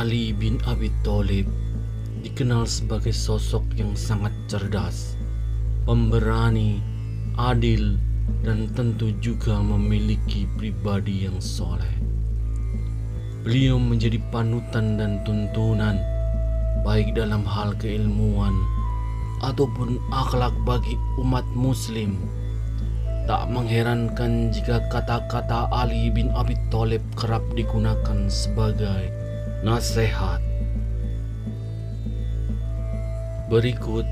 Ali bin Abi Thalib dikenal sebagai sosok yang sangat cerdas, pemberani, adil, dan tentu juga memiliki pribadi yang soleh. Beliau menjadi panutan dan tuntunan, baik dalam hal keilmuan ataupun akhlak bagi umat muslim. Tak mengherankan jika kata-kata Ali bin Abi Thalib kerap digunakan sebagai nasihat. Berikut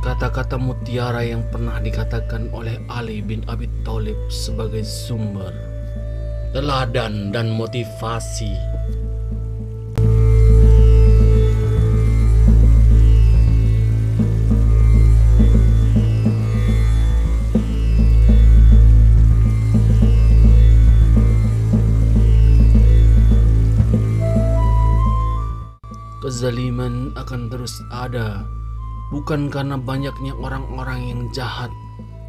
kata-kata mutiara yang pernah dikatakan oleh Ali bin Abi Thalib sebagai sumber teladan dan motivasi. Kezaliman akan terus ada, bukan karena banyaknya orang-orang yang jahat,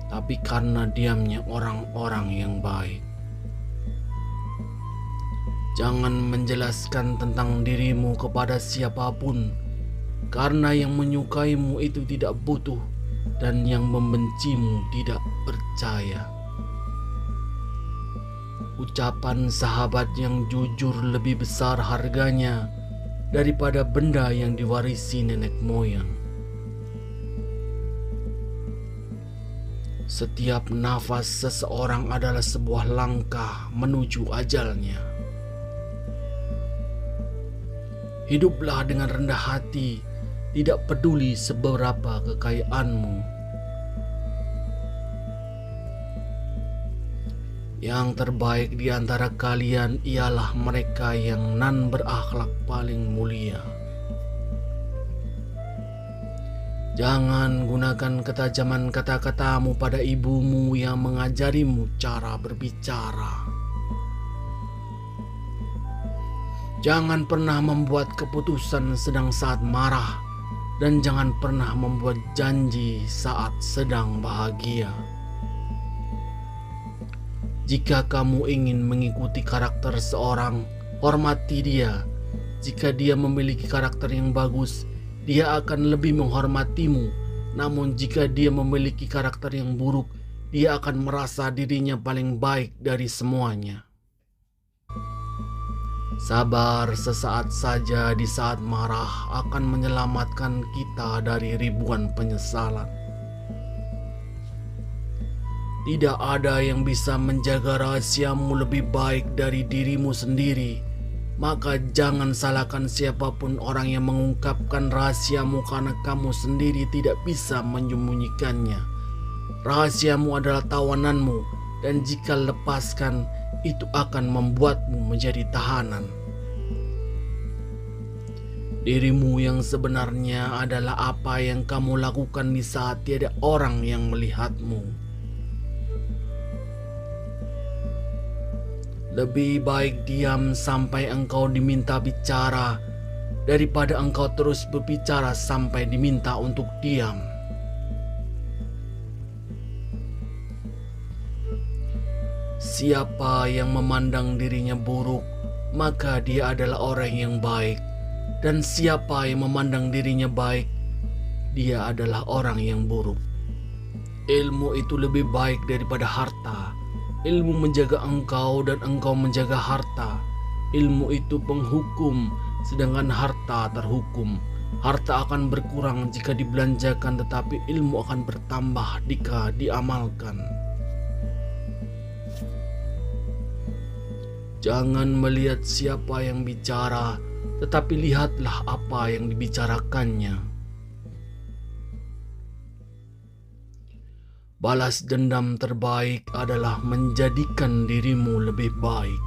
tapi karena diamnya orang-orang yang baik. Jangan menjelaskan tentang dirimu kepada siapapun, karena yang menyukaimu itu tidak butuh dan yang membencimu tidak percaya. Ucapan sahabat yang jujur lebih besar harganya daripada benda yang diwarisi nenek moyang. Setiap nafas seseorang adalah sebuah langkah menuju ajalnya. Hiduplah dengan rendah hati, tidak peduli seberapa kekayaanmu. Yang terbaik di antara kalian ialah mereka yang nan berakhlak paling mulia. Jangan gunakan ketajaman kata-katamu pada ibumu yang mengajarimu cara berbicara. Jangan pernah membuat keputusan sedang saat marah, dan jangan pernah membuat janji saat sedang bahagia. Jika kamu ingin mengikuti karakter seorang, hormati dia. Jika dia memiliki karakter yang bagus, dia akan lebih menghormatimu. Namun jika dia memiliki karakter yang buruk, dia akan merasa dirinya paling baik dari semuanya. Sabar sesaat saja di saat marah akan menyelamatkan kita dari ribuan penyesalan. Tidak ada yang bisa menjaga rahasiamu lebih baik dari dirimu sendiri. Maka jangan salahkan siapapun orang yang mengungkapkan rahasiamu karena kamu sendiri tidak bisa menyembunyikannya. Rahasiamu adalah tawananmu, dan jika lepaskan, itu akan membuatmu menjadi tahanan. Dirimu yang sebenarnya adalah apa yang kamu lakukan di saat tiada orang yang melihatmu. Lebih baik diam sampai engkau diminta bicara daripada engkau terus berbicara sampai diminta untuk diam. Siapa yang memandang dirinya buruk, maka dia adalah orang yang baik. Dan siapa yang memandang dirinya baik, dia adalah orang yang buruk. Ilmu itu lebih baik daripada harta. Ilmu menjaga engkau dan engkau menjaga harta. Ilmu itu penghukum, sedangkan harta terhukum. Harta akan berkurang jika dibelanjakan, tetapi ilmu akan bertambah jika diamalkan. Jangan melihat siapa yang bicara, tetapi lihatlah apa yang dibicarakannya. Balas dendam terbaik adalah menjadikan dirimu lebih baik.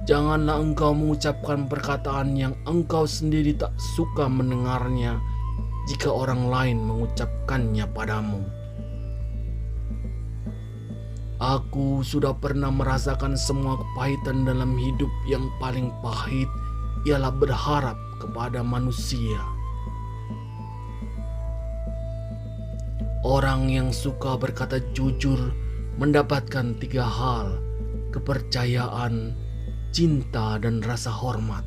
Janganlah engkau mengucapkan perkataan yang engkau sendiri tak suka mendengarnya jika orang lain mengucapkannya padamu. Aku sudah pernah merasakan semua kepahitan dalam hidup. Yang paling pahit ialah berharap kepada manusia. Orang yang suka berkata jujur mendapatkan 3 hal: kepercayaan, cinta dan rasa hormat.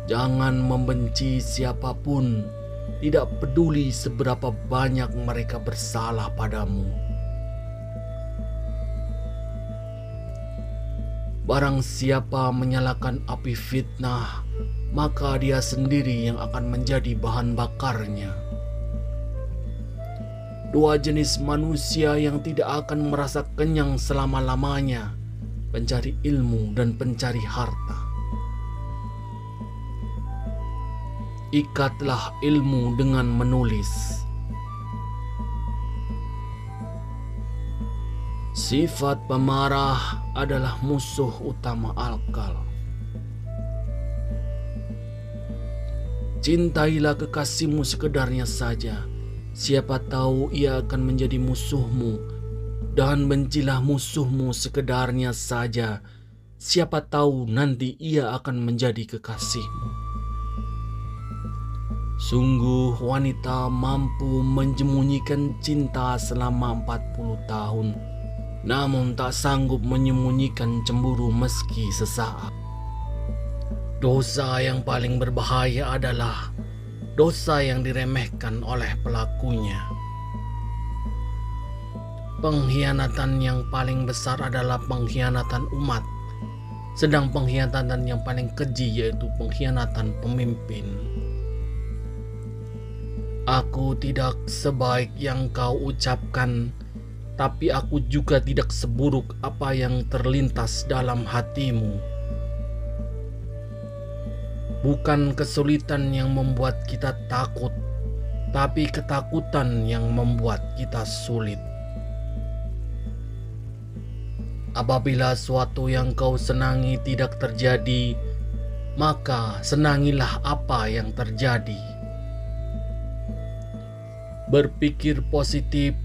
Jangan membenci siapapun, tidak peduli seberapa banyak mereka bersalah padamu. Barang siapa menyalakan api fitnah, maka dia sendiri yang akan menjadi bahan bakarnya. Dua jenis manusia yang tidak akan merasa kenyang selama-lamanya, pencari ilmu dan pencari harta. Ikatlah ilmu dengan menulis. Sifat pemarah adalah musuh utama akal. Cintailah kekasihmu sekedarnya saja. Siapa tahu ia akan menjadi musuhmu. Dan bencilah musuhmu sekedarnya saja. Siapa tahu nanti ia akan menjadi kekasihmu. Sungguh wanita mampu menyembunyikan cinta selama 40 tahun, namun tak sanggup menyembunyikan cemburu meski sesaat. Dosa yang paling berbahaya adalah dosa yang diremehkan oleh pelakunya. Pengkhianatan yang paling besar adalah pengkhianatan umat, sedang pengkhianatan yang paling keji yaitu pengkhianatan pemimpin. Aku tidak sebaik yang kau ucapkan, tapi aku juga tidak seburuk apa yang terlintas dalam hatimu. Bukan kesulitan yang membuat kita takut, tapi ketakutan yang membuat kita sulit. Apabila suatu yang kau senangi tidak terjadi, maka senangilah apa yang terjadi. Berpikir positif,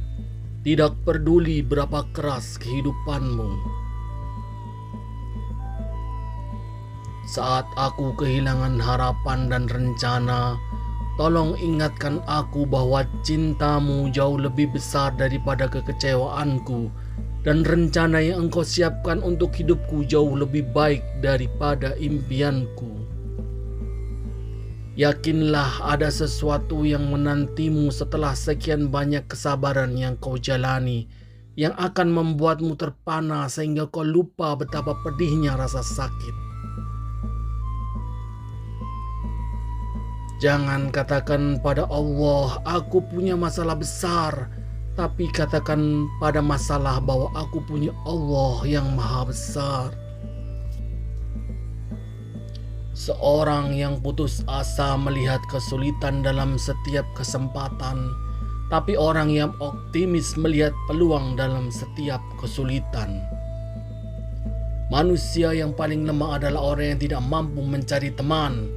tidak peduli berapa keras kehidupanmu. Saat aku kehilangan harapan dan rencana, tolong ingatkan aku bahwa cintamu jauh lebih besar daripada kekecewaanku, dan rencana yang engkau siapkan untuk hidupku jauh lebih baik daripada impianku. Yakinlah ada sesuatu yang menantimu setelah sekian banyak kesabaran yang kau jalani, yang akan membuatmu terpana sehingga kau lupa betapa pedihnya rasa sakit. Jangan katakan pada Allah, aku punya masalah besar, tapi katakan pada masalah bahwa aku punya Allah yang maha besar. Seorang yang putus asa melihat kesulitan dalam setiap kesempatan, tapi orang yang optimis melihat peluang dalam setiap kesulitan. Manusia yang paling lemah adalah orang yang tidak mampu mencari teman,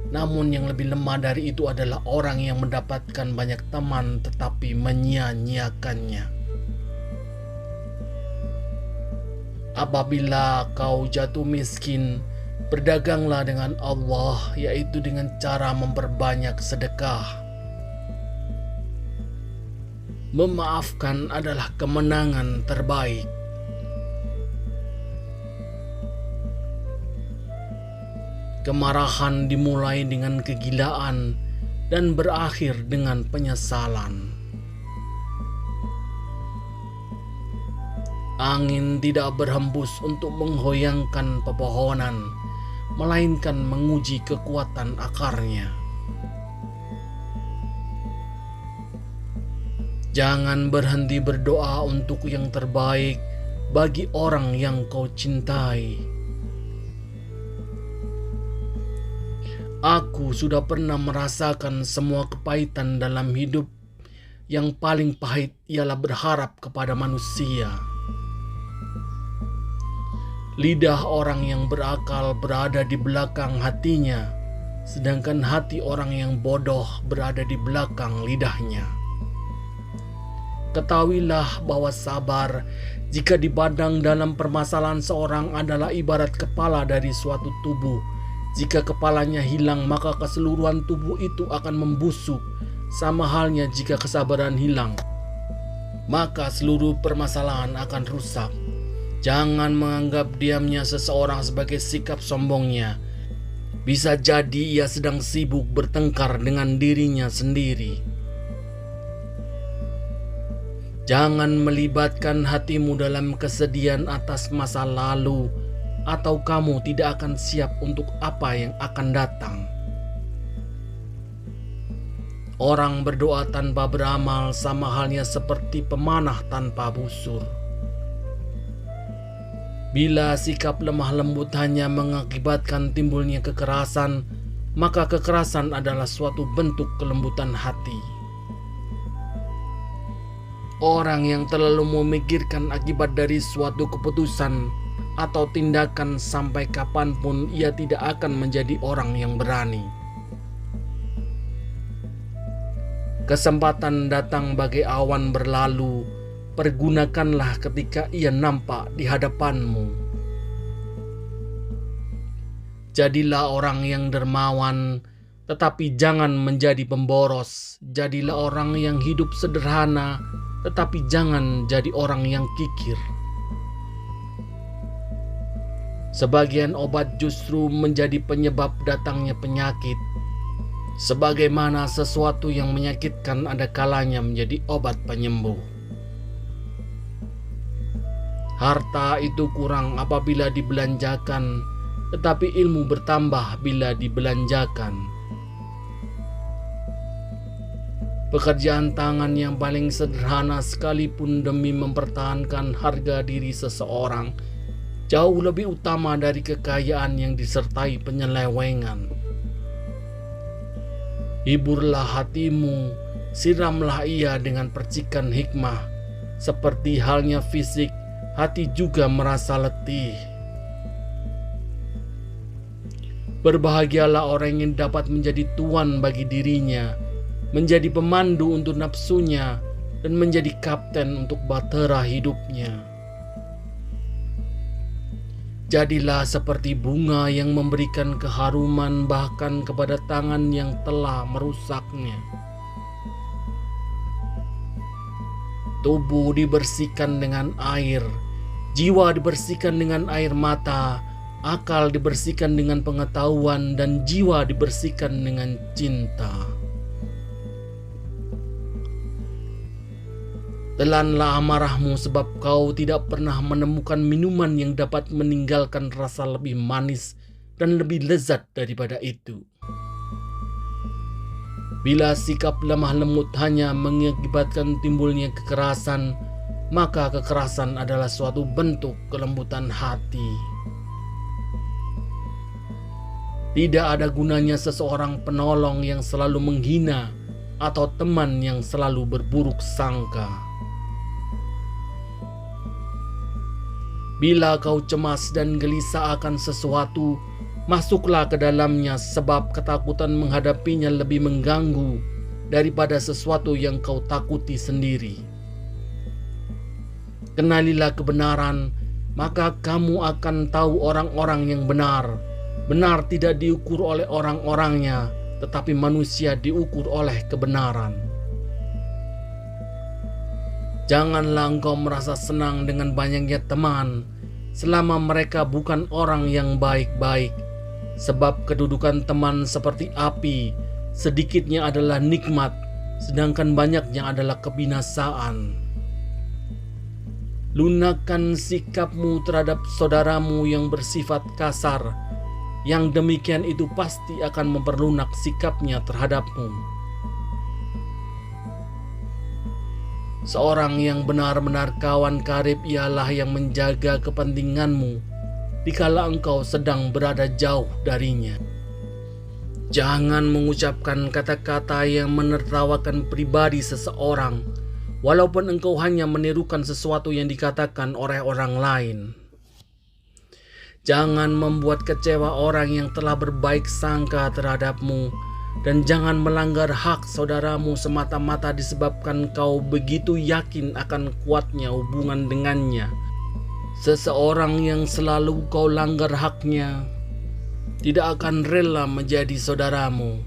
namun yang lebih lemah dari itu adalah orang yang mendapatkan banyak teman tetapi menyia-nyiakannya. Apabila kau jatuh miskin, berdaganglah dengan Allah, yaitu dengan cara memperbanyak sedekah. Memaafkan adalah kemenangan terbaik. Kemarahan dimulai dengan kegilaan dan berakhir dengan penyesalan. Angin tidak berhembus untuk menggoyangkan pepohonan, melainkan menguji kekuatan akarnya. Jangan berhenti berdoa untuk yang terbaik bagi orang yang kau cintai. Aku sudah pernah merasakan semua kepahitan dalam hidup. Yang paling pahit ialah berharap kepada manusia. Lidah orang yang berakal berada di belakang hatinya, sedangkan hati orang yang bodoh berada di belakang lidahnya. Ketahuilah bahwa sabar, jika dipandang dalam permasalahan seorang, adalah ibarat kepala dari suatu tubuh. Jika kepalanya hilang, maka keseluruhan tubuh itu akan membusuk. Sama halnya jika kesabaran hilang, maka seluruh permasalahan akan rusak. Jangan menganggap diamnya seseorang sebagai sikap sombongnya. Bisa jadi ia sedang sibuk bertengkar dengan dirinya sendiri. Jangan melibatkan hatimu dalam kesedihan atas masa lalu, atau kamu tidak akan siap untuk apa yang akan datang. Orang berdoa tanpa beramal sama halnya seperti pemanah tanpa busur. Bila sikap lemah lembut hanya mengakibatkan timbulnya kekerasan, maka kekerasan adalah suatu bentuk kelembutan hati. Orang yang terlalu memikirkan akibat dari suatu keputusan atau tindakan sampai kapanpun ia tidak akan menjadi orang yang berani. Kesempatan datang bagai awan berlalu. Pergunakanlah ketika ia nampak di hadapanmu. Jadilah orang yang dermawan, tetapi jangan menjadi pemboros. Jadilah orang yang hidup sederhana, tetapi jangan jadi orang yang kikir. Sebagian obat justru menjadi penyebab datangnya penyakit. Sebagaimana sesuatu yang menyakitkan ada kalanya menjadi obat penyembuh. Harta itu kurang apabila dibelanjakan, tetapi ilmu bertambah bila dibelanjakan. Pekerjaan tangan yang paling sederhana sekalipun demi mempertahankan harga diri seseorang jauh lebih utama dari kekayaan yang disertai penyelewengan. Hiburlah hatimu, siramlah ia dengan percikan hikmah. Seperti halnya fisik, hati juga merasa letih. Berbahagialah orang yang dapat menjadi tuan bagi dirinya, menjadi pemandu untuk nafsunya, dan menjadi kapten untuk bahtera hidupnya. Jadilah seperti bunga yang memberikan keharuman bahkan kepada tangan yang telah merusaknya. Tubuh dibersihkan dengan air, jiwa dibersihkan dengan air mata, akal dibersihkan dengan pengetahuan, dan jiwa dibersihkan dengan cinta. Telanlah amarahmu sebab kau tidak pernah menemukan minuman yang dapat meninggalkan rasa lebih manis dan lebih lezat daripada itu. Bila sikap lemah lembut hanya mengakibatkan timbulnya kekerasan, maka kekerasan adalah suatu bentuk kelembutan hati. Tidak ada gunanya seseorang penolong yang selalu menghina atau teman yang selalu berburuk sangka. Bila kau cemas dan gelisah akan sesuatu, masuklah ke dalamnya sebab ketakutan menghadapinya lebih mengganggu daripada sesuatu yang kau takuti sendiri. Kenalilah kebenaran, maka kamu akan tahu orang-orang yang benar. Benar tidak diukur oleh orang-orangnya, tetapi manusia diukur oleh kebenaran. Janganlah engkau merasa senang dengan banyaknya teman, selama mereka bukan orang yang baik-baik. Sebab kedudukan teman seperti api, sedikitnya adalah nikmat, sedangkan banyaknya adalah kebinasaan. Lunakkan sikapmu terhadap saudaramu yang bersifat kasar, yang demikian itu pasti akan memperlunak sikapnya terhadapmu. Seorang yang benar-benar kawan karib ialah yang menjaga kepentinganmu dikala engkau sedang berada jauh darinya. Jangan mengucapkan kata-kata yang menertawakan pribadi seseorang, walaupun engkau hanya menirukan sesuatu yang dikatakan oleh orang lain. Jangan membuat kecewa orang yang telah berbaik sangka terhadapmu, dan jangan melanggar hak saudaramu semata-mata disebabkan kau begitu yakin akan kuatnya hubungan dengannya. Seseorang yang selalu kau langgar haknya tidak akan rela menjadi saudaramu.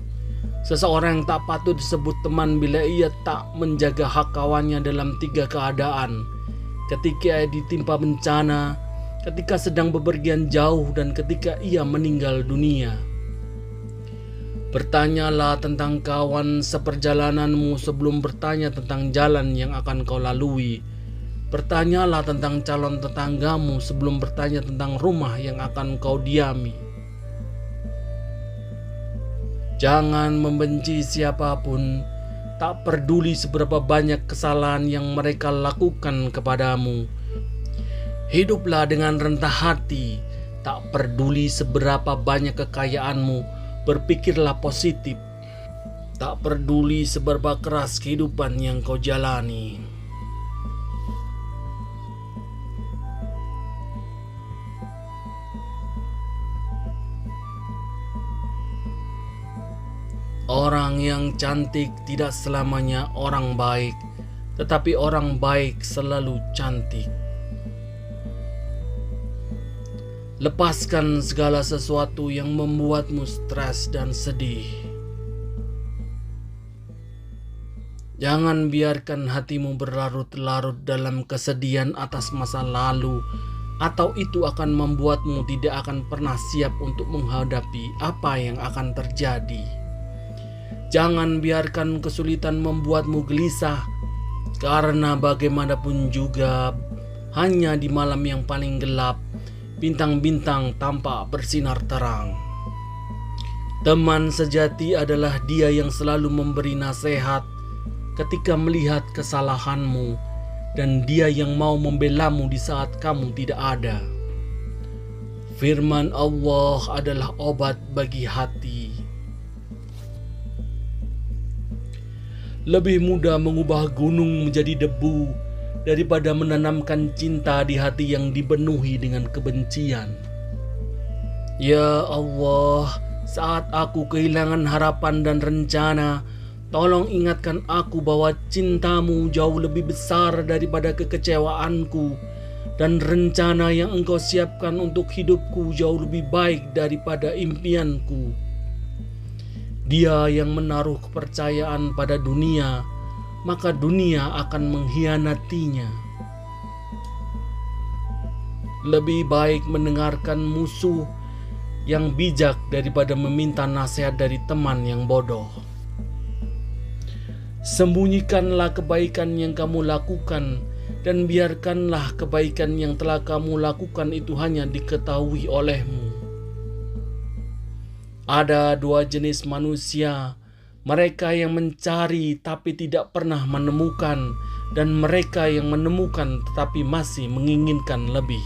Seseorang yang tak patut disebut teman bila ia tak menjaga hak kawannya dalam 3 keadaan: ketika ia ditimpa bencana, ketika sedang bepergian jauh dan ketika ia meninggal dunia. Bertanyalah tentang kawan seperjalananmu sebelum bertanya tentang jalan yang akan kau lalui. Bertanyalah tentang calon tetanggamu sebelum bertanya tentang rumah yang akan kau diami. Jangan membenci siapapun, tak peduli seberapa banyak kesalahan yang mereka lakukan kepadamu. Hiduplah dengan rendah hati, tak peduli seberapa banyak kekayaanmu. Berpikirlah positif, tak peduli seberapa keras kehidupan yang kau jalani. Orang yang cantik tidak selamanya orang baik, tetapi orang baik selalu cantik. Lepaskan segala sesuatu yang membuatmu stres dan sedih. Jangan biarkan hatimu berlarut-larut dalam kesedihan atas masa lalu, atau itu akan membuatmu tidak akan pernah siap untuk menghadapi apa yang akan terjadi. Jangan biarkan kesulitan membuatmu gelisah, karena bagaimanapun juga hanya di malam yang paling gelap bintang-bintang tampak bersinar terang. Teman sejati adalah dia yang selalu memberi nasihat ketika melihat kesalahanmu, dan dia yang mau membelamu di saat kamu tidak ada. Firman Allah adalah obat bagi hati. Lebih mudah mengubah gunung menjadi debu daripada menanamkan cinta di hati yang dipenuhi dengan kebencian. Ya Allah, saat aku kehilangan harapan dan rencana, tolong ingatkan aku bahwa cintamu jauh lebih besar daripada kekecewaanku, dan rencana yang engkau siapkan untuk hidupku jauh lebih baik daripada impianku. Dia yang menaruh kepercayaan pada dunia, maka dunia akan mengkhianatinya. Lebih baik mendengarkan musuh yang bijak daripada meminta nasihat dari teman yang bodoh. Sembunyikanlah kebaikan yang kamu lakukan, dan biarkanlah kebaikan yang telah kamu lakukan itu hanya diketahui olehmu. Ada dua jenis manusia, mereka yang mencari tapi tidak pernah menemukan, dan mereka yang menemukan tetapi masih menginginkan lebih.